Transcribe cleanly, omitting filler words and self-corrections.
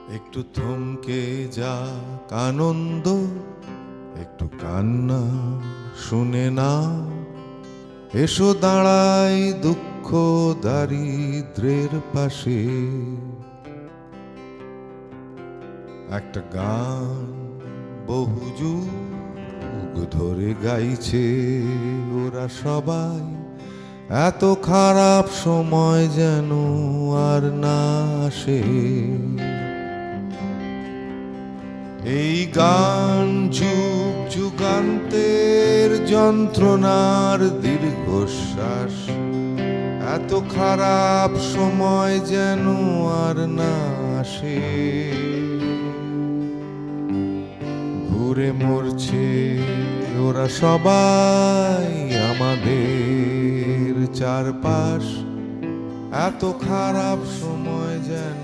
একটু থমকে যাক আনন্দ, একটু কান্না শুনে না। এসো দাঁড়াই দুঃখ দারিদ্রের পাশে। একটা গান বহু যুগ ধরে গাইছে ওরা সবাই, এত খারাপ সময় যেন আর না আসে। এই গান যুগ যুগান্তের যন্ত্রণার দীর্ঘশ্বাস, এত খারাপ সময় যেন আর না আসে। ঘুরে মরছে ওরা সবাই আমাদের চারপাশ, এত খারাপ সময় যেন